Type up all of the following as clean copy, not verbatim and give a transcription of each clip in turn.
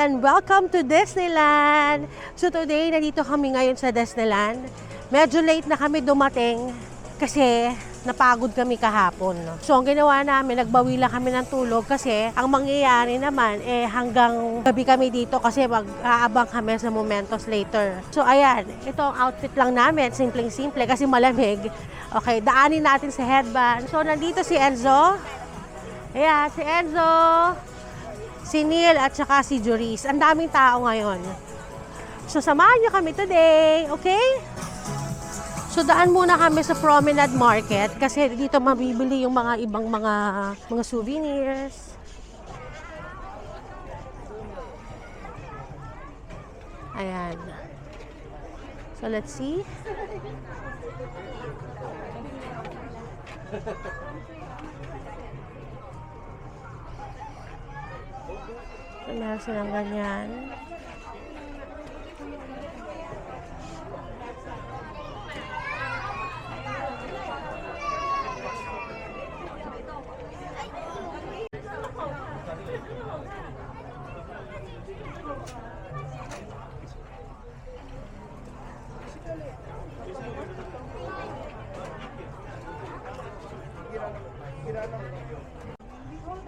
and welcome to Disneyland! So today, nandito kami ngayon sa Disneyland. Medyo late na kami dumating kasi napagod kami kahapon. So ang ginawa namin, nagbawi lang kami ng tulog kasi ang mangyayari naman hanggang gabi kami dito kasi mag-aabang kami sa Momentos later. So ayan, ito ang outfit lang namin, simpleng-simple kasi malamig. Okay, daanin natin sa headband. So nandito si Enzo. Ayan, si Enzo, si Neil at saka si Joris. Ang daming tao ngayon. So samahan nyo kami today, okay? So daan muna kami sa Promenade Market kasi dito mabibili yung mga ibang mga souvenirs. Ayan. So let's see. So, meron silang ganyan.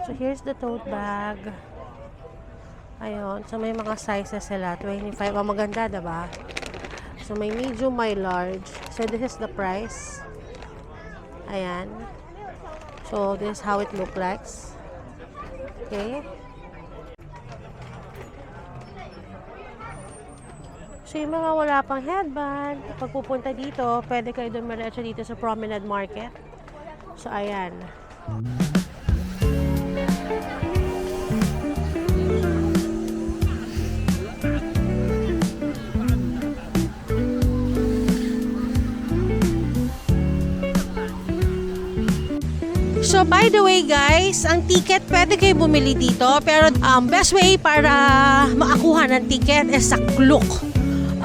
So here's the tote bag. Ayun, so may mga sizes sila, 25. Ang maganda, diba? So may medium, may large. So this is the price. Ayan. So this is how it look like. Okay. So yung mga wala pang headband, pag pupunta dito, pwede kayo dumiretso dito sa Promenade Market. So ayan. So by the way guys, ang ticket pwede kayo bumili dito pero best way para makakuha ng ticket is sa Klook.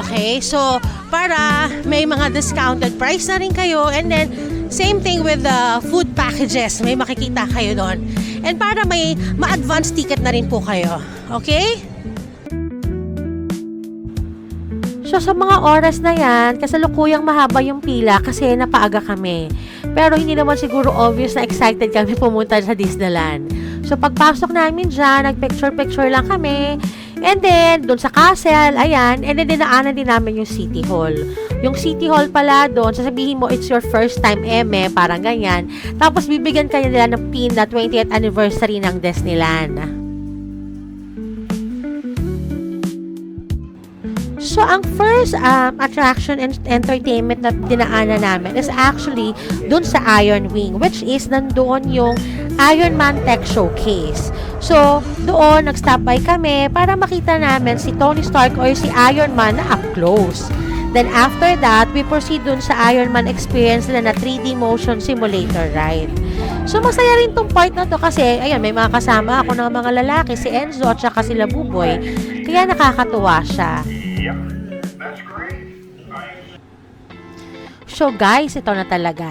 Okay, so para may mga discounted price na rin kayo and then same thing with the food packages, may makikita kayo doon. And para may ma-advance ticket na rin po kayo. Okay? So sa mga oras na yan, kasalukuyang mahaba yung pila kasi napaaga kami. Pero hindi naman siguro obvious na excited kami pumunta sa Disneyland. So pagpasok namin dyan, nagpicture-picture lang kami. And then, doon sa castle, ayan, and then dinaanan din namin yung City Hall. Yung City Hall pala doon, sasabihin mo, it's your first time parang ganyan. Tapos bibigyan kayo nila ng pin na 20th anniversary ng Disneyland. So, ang first attraction and entertainment na dinaanan namin is actually dun sa Iron Wing, which is nandoon yung Iron Man Tech Showcase. So, doon nag-stop by kami para makita namin si Tony Stark or si Iron Man na up close. Then, after that, we proceed dun sa Iron Man experience na 3D motion simulator ride. So, masaya rin tong part na to kasi, ayan, may mga kasama ako ng mga lalaki, si Enzo at saka sila Buboy. Kaya nakakatuwa siya. So guys, ito na talaga.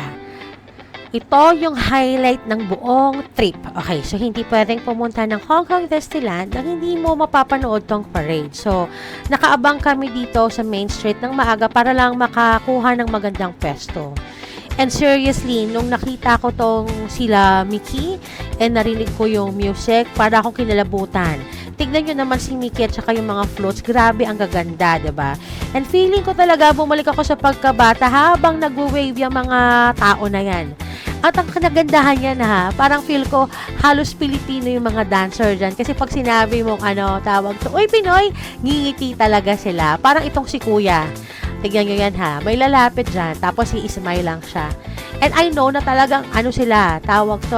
Ito yung highlight ng buong trip. Okay, so hindi pwedeng pumunta ng Hong Kong Disneyland nang hindi mo mapapanood tong parade. So, nakaabang kami dito sa Main Street ng maaga para lang makakuha ng magandang pwesto. And seriously, nung nakita ko tong sila Mickey and narinig ko yung music, para akong kinalabutan. Tignan nyo naman si Mickey at saka yung mga floats. Grabe, ang gaganda, diba? And feeling ko talaga, bumalik ako sa pagkabata habang nagwo-wave yung mga tao na yan. At ang kanagandahan yan parang feel ko halos Pilipino yung mga dancer dyan. Kasi pag sinabi mong tawag to, uy Pinoy, ngingiti talaga sila. Parang itong si Kuya. Tignan nyo yan may lalapit dyan. Tapos i-smile lang siya. And I know na talagang sila, tawag to,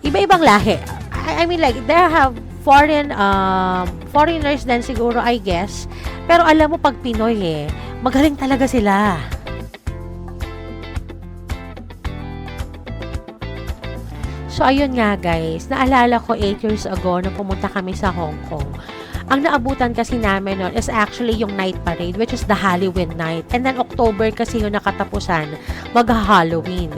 iba-ibang lahi. I mean like, they have foreigners din siguro, I guess. Pero alam mo, pag Pinoy magaling talaga sila. So, ayun nga guys, naalala ko 8 years ago na pumunta kami sa Hong Kong. Ang naabutan kasi namin nun is actually yung night parade, which is the Halloween night. And then October kasi yung nakatapusan, mag-Halloween.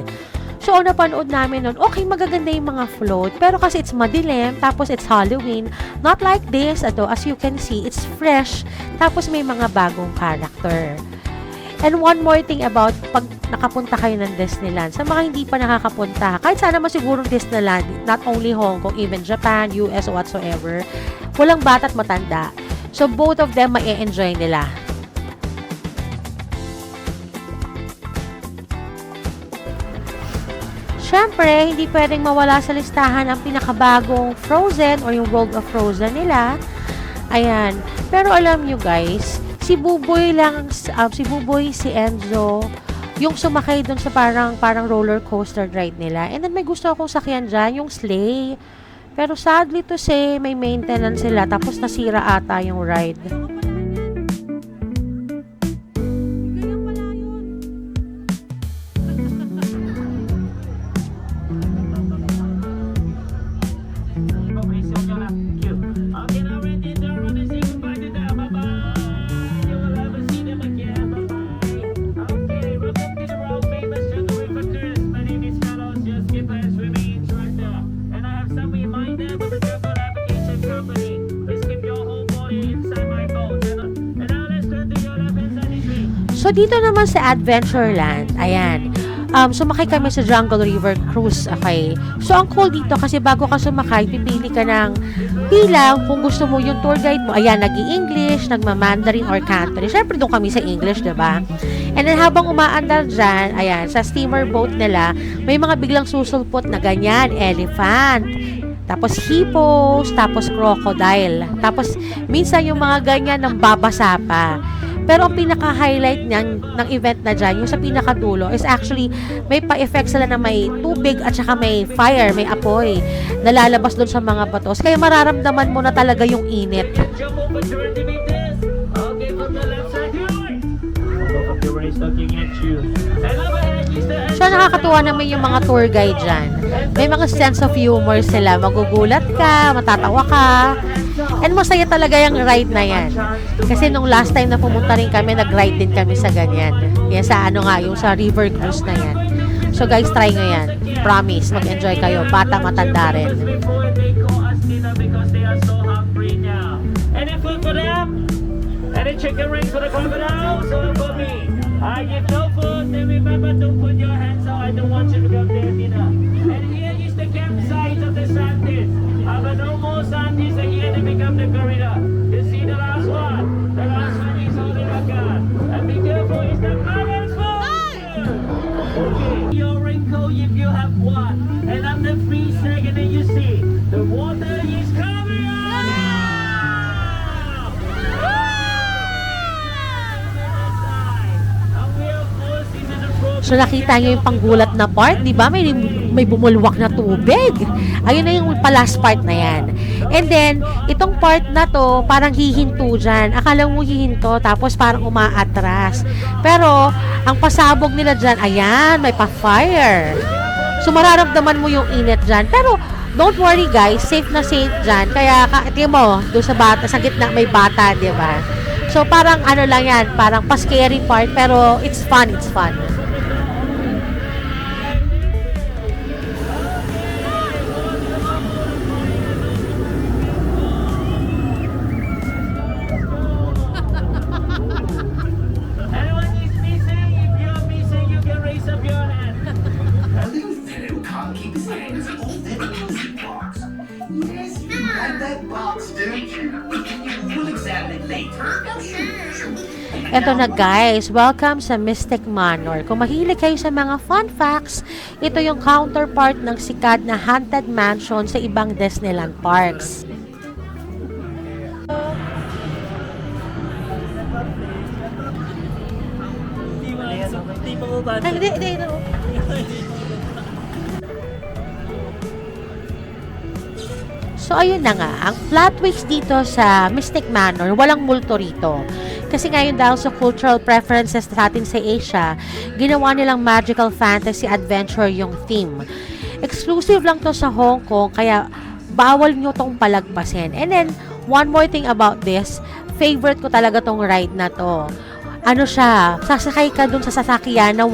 So, napanood namin nun, okay, magaganda yung mga float, pero kasi it's madilim, tapos it's Halloween, not like this, as you can see, it's fresh, tapos may mga bagong character. And one more thing about pag nakapunta kayo ng Disneyland, sa mga hindi pa nakakapunta, kahit sana masigurong Disneyland, not only Hong Kong, even Japan, US, whatsoever, walang bata at matanda. So, both of them ma-enjoy nila. Siyempre, hindi pwedeng mawala sa listahan ang pinakabagong Frozen or yung World of Frozen nila. Ayan. Pero alam nyo guys, si Buboy, si Enzo, yung sumakay dun sa parang roller coaster ride nila. And then may gusto akong sakyan dyan, yung sleigh. Pero sadly to say, may maintenance sila, tapos nasira ata yung ride. So, dito naman sa Adventureland, ayan, sumakay kami sa Jungle River Cruise, okay? So, ang cool dito kasi bago ka sumakay, pipili ka ng pila kung gusto mo yung tour guide mo. Ayan, nag-i-English, nagma-Mandarin or Cantonese. Siyempre, doon kami sa English, diba? And then, habang umaandar dyan, ayan, sa steamer boat nila, may mga biglang susulpot na ganyan, elephant, tapos hippos, tapos crocodile. Tapos, minsan yung mga ganyan ng babasa pa. Pero ang pinaka-highlight ng event na dyan, yung sa pinakadulo, is actually, may pa-effect sila na may tubig at saka may fire, may apoy, nalalabas doon sa mga batos. Kaya mararamdaman mo na talaga yung init. So, nakakatuwa naman yung mga tour guide dyan. May mga sense of humor sila. Magugulat ka, matatawa ka. And masaya talaga yung ride na yan. Kasi nung last time na pumunta rin kami, nag-ride din kami sa ganyan. Yan sa yung sa river cruise na yan. So guys, try nyo yan. Promise, mag-enjoy kayo. Bata, matanda rin. Any food for them? Any chicken rings for the crocodiles? Or for me? I give no food, then remember to put your hands out. I don't want you to become their dinner. And here is the campsite of the Santis. But no more Santis are here to become the corridor. You see the last one? The last one is holding a gun. And be careful, it's the mother's fault! Okay, your raincoat if you have one. And after 3 seconds, then you see the water is coming out! So, nakita nyo yung panggulat na part, di ba? May bumulwak na tubig. Ayun na yung last part na yan. And then, itong part na to, parang hihinto dyan. Akala mo hihinto, tapos parang umaatras. Pero, ang pasabog nila dyan, ayan, may pa-fire. So, mararamdaman mo yung init dyan. Pero, don't worry guys, safe na safe dyan. Kaya, tingnan mo, doon sa gitna may bata, di ba? So, parang ano lang yan, parang pa-scary part, pero it's fun, it's fun. Ito na guys, welcome sa Mystic Manor. Kung mahilig kayo sa mga fun facts, ito yung counterpart ng sikat na Haunted Mansion sa ibang Disneyland parks. So, ayun na nga. Ang plot twist dito sa Mystic Manor, walang multo rito. Kasi ngayon dahil sa cultural preferences natin sa Asia, ginawa nilang magical fantasy adventure yung theme. Exclusive lang to sa Hong Kong, kaya bawal nyo tong palagpasin. And then, one more thing about this, favorite ko talaga tong ride na to. Ano siya, sasakay ka dun sa sasakyan na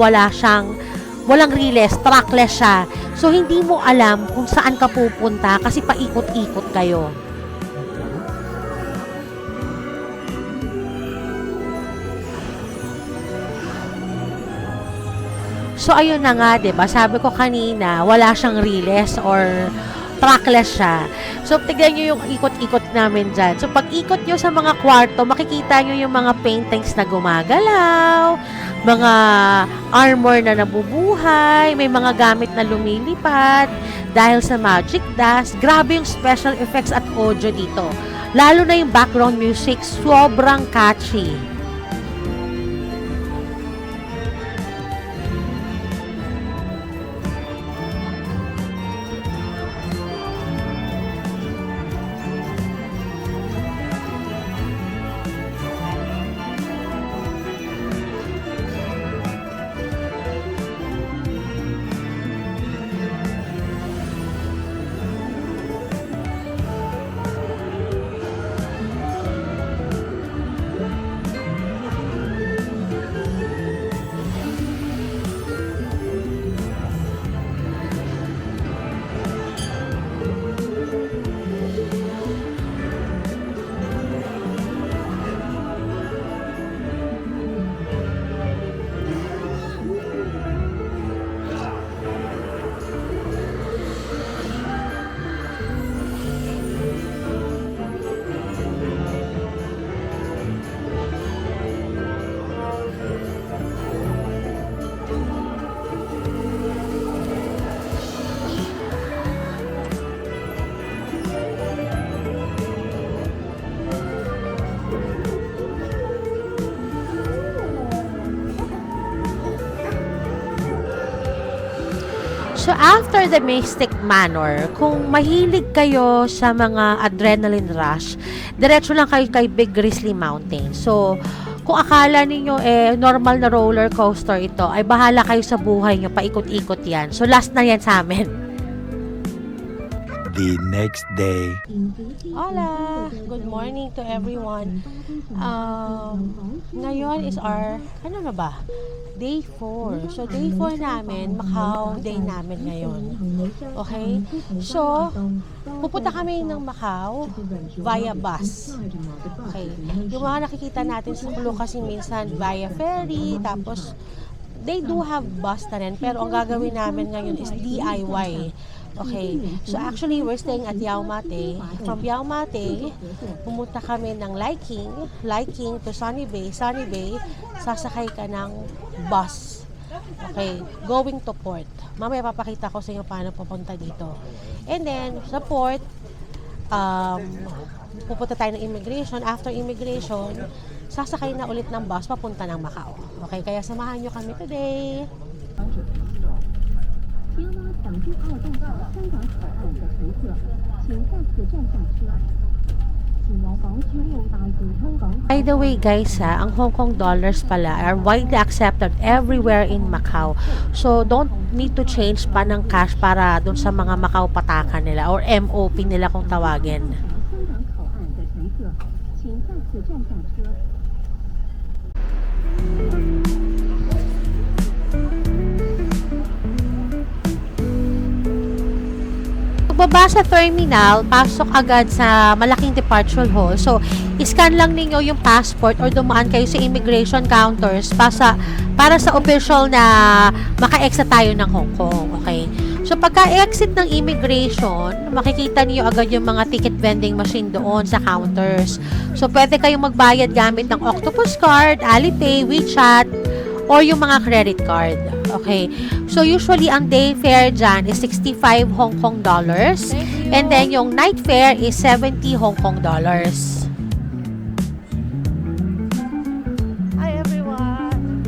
walang riles, trackless siya. So, hindi mo alam kung saan ka pupunta kasi paikot-ikot kayo. So, ayun na nga, 'di ba? Sabi ko kanina, wala siyang riles or trackless siya. So, tignan nyo yung ikot-ikot namin dyan. So, pag ikot nyo sa mga kwarto, makikita nyo yung mga paintings na gumagalaw, mga armor na nabubuhay, may mga gamit na lumilipad, dahil sa magic dust. Grabe yung special effects at audio dito. Lalo na yung background music, sobrang catchy. So, after the Mystic Manor, kung mahilig kayo sa mga adrenaline rush, diretso lang kayo kay Big Grizzly Mountain. So, kung akala ninyo normal na roller coaster ito, ay bahala kayo sa buhay nyo, paikot-ikot yan. So, last na yan sa amin. The next day. Hola! Good morning to everyone. Ngayon is our, ano na ba? Day 4. So, day 4 namin, Macau day namin ngayon. Okay? So, pupunta kami ng Macau via bus. Okay? Yung mga nakikita natin sa Blue kasi minsan via ferry, tapos they do have bus na rin, pero ang gagawin namin ngayon is DIY. Okay, so actually we're staying at Yau Mate. From Yau Mate, pumunta kami ng Liking to Sunny Bay, sasakay ka ng bus. Okay, going to port. Mamaya papakita ko sa inyo paano pupunta dito. And then, sa port, pupunta tayo ng immigration. After immigration, sasakay na ulit ng bus papunta ng Macau. Okay, kaya samahan nyo kami today. 前往港珠澳大桥香港口岸的乘客，请在此站下车。前往港珠澳大橋香港。 By the way guys ang Hong Kong dollars pala are widely accepted everywhere in Macau. So don't need to change pa ng cash para dun sa mga Macau patakan nila or MOP nila kung tawagin. 香港口岸的乘客，请在此站下车。 Pagbaba sa terminal, pasok agad sa malaking departure hall. So, iscan lang ninyo yung passport or dumaan kayo sa immigration counters para sa official na maka-exit tayo ng Hong Kong. Okay? So, pagka-exit ng immigration, makikita niyo agad yung mga ticket vending machine doon sa counters. So, pwede kayong magbayad gamit ng Octopus Card, Alipay, WeChat, or yung mga credit card. Okay. So, usually, ang day fare dyan is 65 Hong Kong dollars. And then, yung night fare is 70 Hong Kong dollars. Hi, everyone!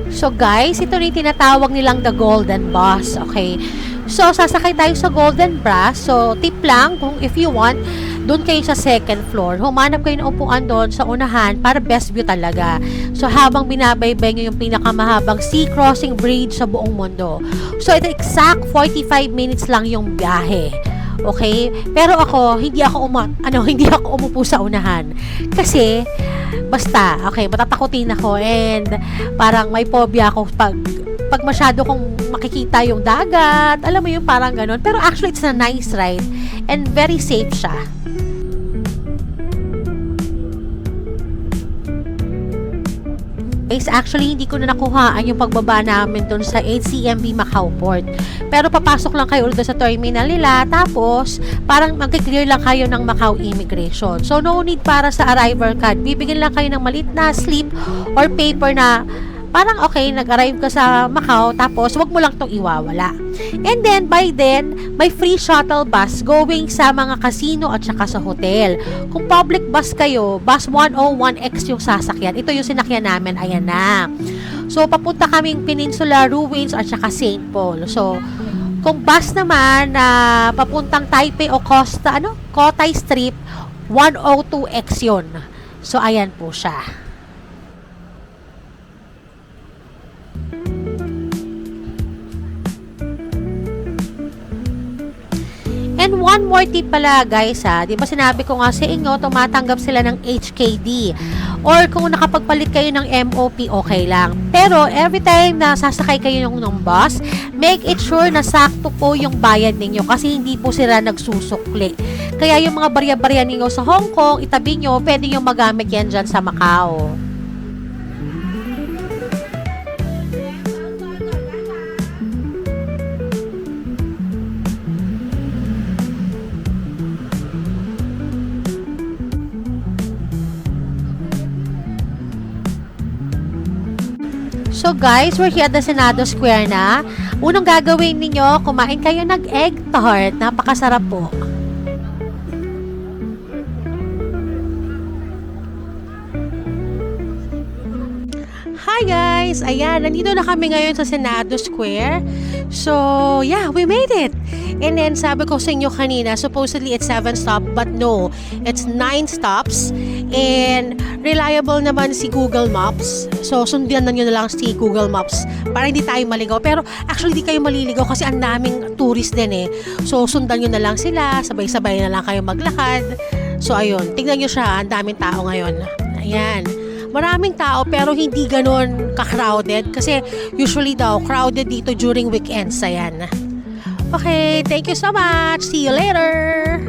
So, guys, ito rin tinatawag nilang the Golden Bus. Okay. So, sasakay tayo sa Golden Bus. So, tip lang, kung if you want, doon kayo sa second floor. Humanap kayo ng upuan doon sa unahan para best view talaga. So, habang binabaybay nyo yung pinakamahabang sea crossing bridge sa buong mundo. So, ito exact 45 minutes lang yung biyahe. Okay? Pero ako, hindi ako umupo sa unahan. Kasi, basta, okay, matatakutin ako and parang may phobia ako pag masyado kong makikita yung dagat, alam mo yung parang ganun. Pero actually, it's a nice ride and very safe siya. Guys, actually, hindi ko na nakuhaan yung pagbaba namin doon sa HCMB Macau Port. Pero papasok lang kayo ulit sa terminal nila, tapos parang mag-clear lang kayo ng Macau Immigration. So, no need para sa arrival card. Bibigyan lang kayo ng maliit na slip or paper na parang okay, nag-arrive ka sa Macau, tapos wag mo lang tong iwawala. And then, by then, may free shuttle bus going sa mga casino at saka sa hotel. Kung public bus kayo, bus 101X yung sasakyan. Ito yung sinakyan namin, ayan na. So, papunta kaming Peninsula Ruins at saka St. Paul. So, kung bus naman na papuntang Taipei o Cotai Strip, 102X yun. So, ayan po siya. And one more tip pala guys ha, di ba sinabi ko nga sa inyo, tumatanggap sila ng HKD or kung nakapagpalit kayo ng MOP, okay lang. Pero every time na sasakay kayo ng bus, make it sure na sakto po yung bayad ninyo kasi hindi po sila nagsusukli. Kaya yung mga barya-barya ninyo sa Hong Kong, itabi nyo, pwede nyo magamit yan dyan sa Macau. So guys, we're here at the Senado Square na. Unang gagawin ninyo, kumain kayo ng egg tart. Napakasarap po. Hi guys! Ayan, nandito na kami ngayon sa Senado Square. So, yeah, we made it! And then, sabi ko sa inyo kanina, supposedly it's 7 stops, but no, it's 9 stops. And, reliable naman si Google Maps. So, sundan na nyo na lang si Google Maps para hindi tayo maligaw. Pero, actually, hindi kayo maliligaw kasi ang daming tourist din eh. So, sundan nyo na lang sila, sabay-sabay na lang kayo maglakad. So, ayun, tingnan nyo siya, ang daming tao ngayon. Ayan. Maraming tao pero hindi ganon ka-crowded kasi usually daw crowded dito during weekends. Ayan. Okay, thank you so much. See you later.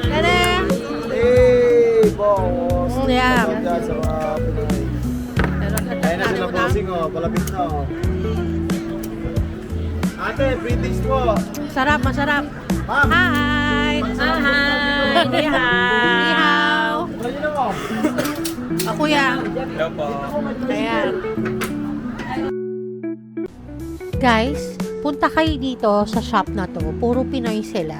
Tada! Hey, boss! Yeah. Maganda sa mga Pinoy. Ayun na sila bossing, oh. Palapit na, oh. Ate, British po. Sarap, masarap. Ma'am. Hi! Hi! Ni hao! Ayun na mo. Ako yan. Hello po. Ayan. Guys, punta kayo dito sa shop na to. Puro Pinoy sila.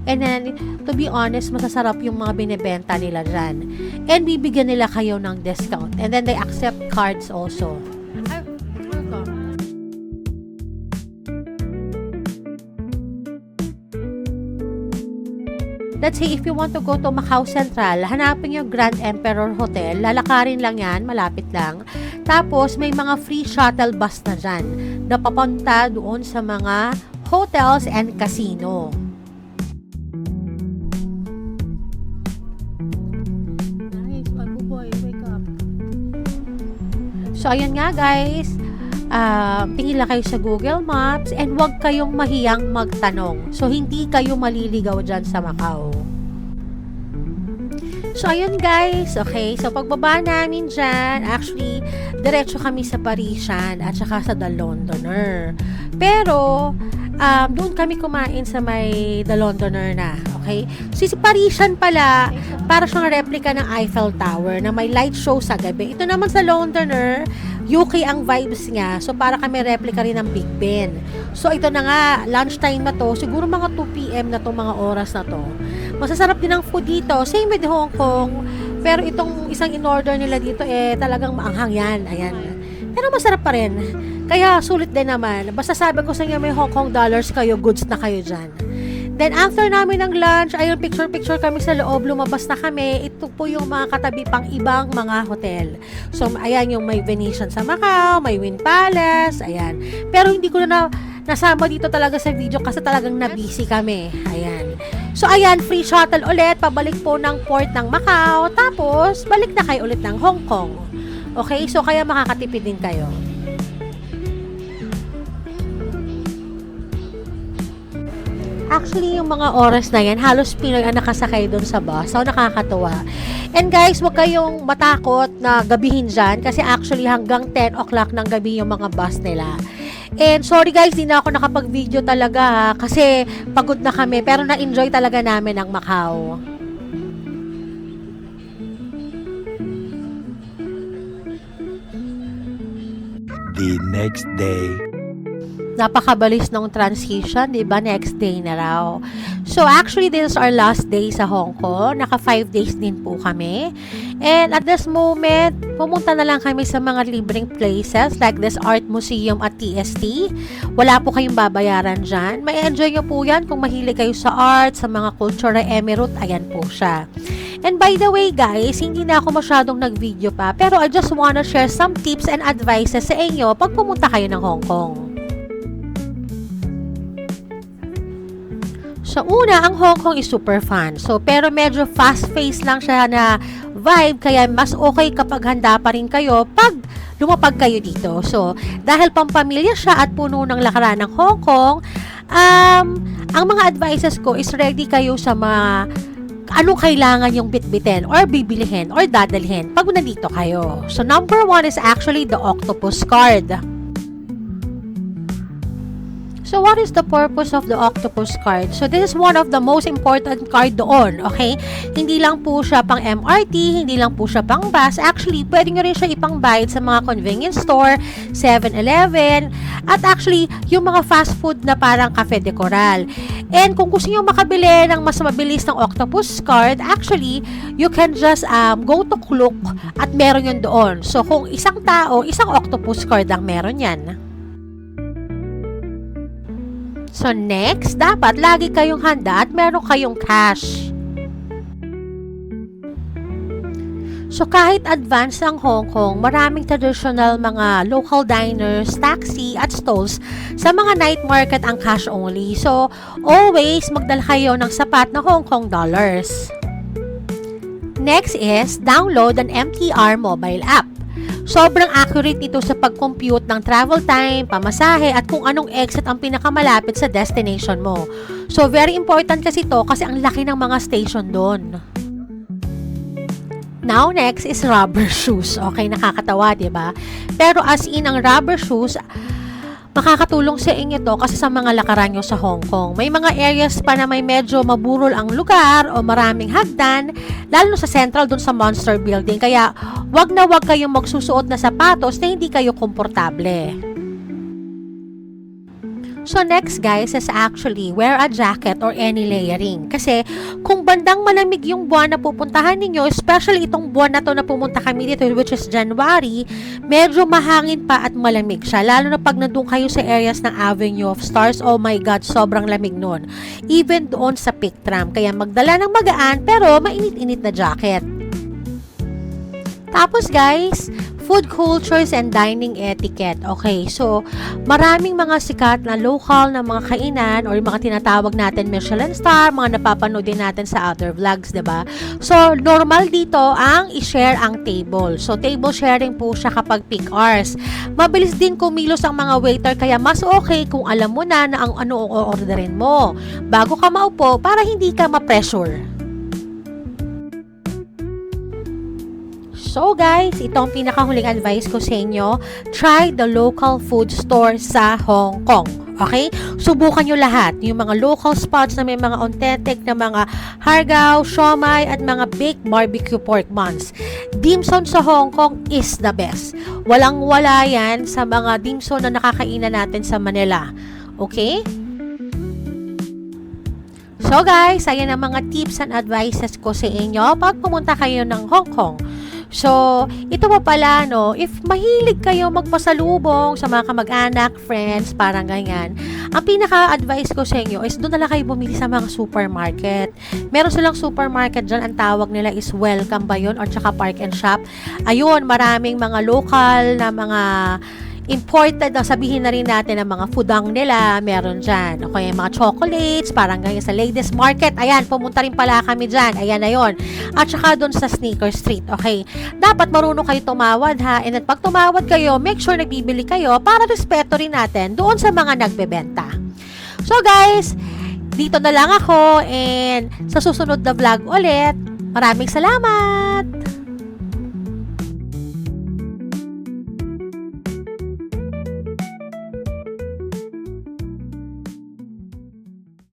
And then, to be honest, masasarap yung mga binibenta nila dyan. And bibigyan nila kayo ng discount. And then, they accept cards also. Ay, welcome. Let's say, if you want to go to Macau Central, hanapin yung Grand Emperor Hotel. Lalakarin lang yan, malapit lang. Tapos, may mga free shuttle bus na dyan na papunta doon sa mga hotels and casino. Nice, boy, wake up. So, ayan nga guys. Tingin lang kayo sa Google Maps and huwag kayong mahiyang magtanong. So, hindi kayo maliligaw dyan sa Macau. So, ayun guys. Okay, so pagbaba namin dyan, actually, diretso kami sa Parisian at saka sa The Londoner. Pero, doon kami kumain sa may The Londoner na. Okay? Si Parisian pala, para siyang replica ng Eiffel Tower na may light show sa gabi. Ito naman sa Londoner, UK ang vibes niya. So, para kami replica rin ng Big Ben. So, ito na nga, lunchtime na to. Siguro mga 2 p.m. na to, mga oras na to. Masasarap din ang food dito. Same with Hong Kong. Pero itong isang in-order nila dito, talagang maanghang yan. Ayan. Pero masarap pa rin. Kaya, sulit din naman. Basta sabi ko sa inyo, may Hong Kong dollars kayo, goods na kayo dyan. Then, after namin ng lunch, ayun, picture-picture kami sa loob, lumabas na kami. Ito po yung mga katabi pang ibang mga hotel. So, ayan yung may Venetian sa Macau, may Wynn Palace, ayan. Pero hindi ko na nasama dito talaga sa video kasi talagang na-busy kami. Ayan. So, ayan, free shuttle ulit, pabalik po ng port ng Macau, tapos, balik na kayo ulit ng Hong Kong. Okay? So, kaya makakatipid din kayo. Actually, yung mga oras na yan, halos Pinoy ang nakasakay doon sa bus. So, nakakatuwa. And guys, huwag kayong matakot na gabihin dyan kasi actually hanggang 10 o'clock ng gabi yung mga bus nila. And sorry guys, di na ako nakapag-video talaga ha, kasi pagod na kami. Pero na-enjoy talaga namin ang Macau. The next day. Napakabalis ng transition, di ba? Next day na raw. So, actually, this is our last day sa Hong Kong. Naka 5 days din po kami. And at this moment, pumunta na lang kami sa mga libreng places like this art museum at TST. Wala po kayong babayaran dyan. May enjoy nyo po yan kung mahilig kayo sa art, sa mga culture emirate. Ayan po siya. And by the way guys, hindi na ako masyadong nag-video pa, pero I just wanna share some tips and advices sa inyo pag pumunta kayo ng Hong Kong. So, una, ang Hong Kong is super fun. So, pero medyo fast-paced lang siya na vibe, kaya mas okay kapag handa pa rin kayo pag lumapag kayo dito. So, dahil pampamilya siya at puno ng lakaran ng Hong Kong, ang mga advices ko is ready kayo sa mga anong kailangan yung bitbitin or bibilihin or dadalhin pag nandito kayo. So, number 1 is actually the octopus card. So, what is the purpose of the octopus card? So, this is one of the most important card doon, okay? Hindi lang po siya pang MRT, hindi lang po siya pang bus. Actually, pwede nyo rin siya ipang-bayad sa mga convenience store, 7-Eleven, at actually, yung mga fast food na parang Cafe de Coral. And kung gusto nyo makabili ng mas mabilis ng octopus card, actually, you can just go to Klook at meron yun doon. So, kung isang tao, isang octopus card ang meron yan. So, next, dapat lagi kayong handa at meron kayong cash. So, kahit advance ang Hong Kong, maraming traditional mga local diners, taxi, at stalls sa mga night market ang cash only. So, always magdala kayo ng sapat na Hong Kong dollars. Next is, download an MTR mobile app. Sobrang accurate nito sa pag-compute ng travel time, pamasahe, at kung anong exit ang pinakamalapit sa destination mo. So, very important kasi ito kasi ang laki ng mga station doon. Now, next is rubber shoes. Okay, nakakatawa, diba? Pero as in, ang rubber shoes, makakatulong sa inyo to kasi sa mga lakaran nyo sa Hong Kong. May mga areas pa na may medyo maburol ang lugar o maraming hagdan, lalo sa central dun sa Monster Building. Kaya, wag na wag kayong magsusuot na sapatos na hindi kayo komportable. So next guys is actually wear a jacket or any layering. Kasi kung bandang malamig yung buwan na pupuntahan ninyo, especially itong buwan na to na pumunta kami dito which is January, medyo mahangin pa at malamig siya. Lalo na pag nandun kayo sa areas ng Avenue of Stars, oh my God, sobrang lamig nun. Even doon sa Peak Tram. Kaya magdala ng magaan pero mainit-init na jacket. Tapos guys, food cultures and dining etiquette. Okay, so maraming mga sikat na local na mga kainan or mga tinatawag natin Michelin star, mga napapanood din natin sa other vlogs, diba? So, normal dito ang i-share ang table. So, table sharing po siya kapag peak hours. Mabilis din kumilos ang mga waiter kaya mas okay kung alam mo na ang ano ang orderin mo bago ka maupo para hindi ka ma-pressure. So guys, ito ang pinakahuling advice ko sa inyo. Try the local food store sa Hong Kong. Okay? Subukan nyo lahat. Yung mga local spots na may mga authentic na mga hargao, siomai, at mga baked barbecue pork buns. Dim sum sa Hong Kong is the best. Walang-wala yan sa mga dim sum na nakakainan natin sa Manila. Okay? So guys, ayan ang mga tips and advices ko sa inyo pag pumunta kayo ng Hong Kong. So, ito pa pala, no, if mahilig kayo magpasalubong sa mga kamag-anak, friends, parang ganyan, ang pinaka-advice ko sa inyo is doon na lang kayo bumili sa mga supermarket. Meron silang supermarket dyan, ang tawag nila is Welcome ba yun? Or tsaka Park and Shop. Ayun, maraming mga local na mga imported, sabihin na rin natin ang mga foodang nila, meron dyan. Okay, mga chocolates, parang ganyan sa Ladies Market. Ayan, pumunta rin pala kami dyan. Ayan na yun. At saka doon sa Sneaker Street. Okay, dapat marunong kayo tumawad ha. And at pag tumawad kayo, make sure nagbibili kayo para respeto rin natin doon sa mga nagbebenta. So guys, dito na lang ako and sa susunod na vlog ulit. Maraming salamat!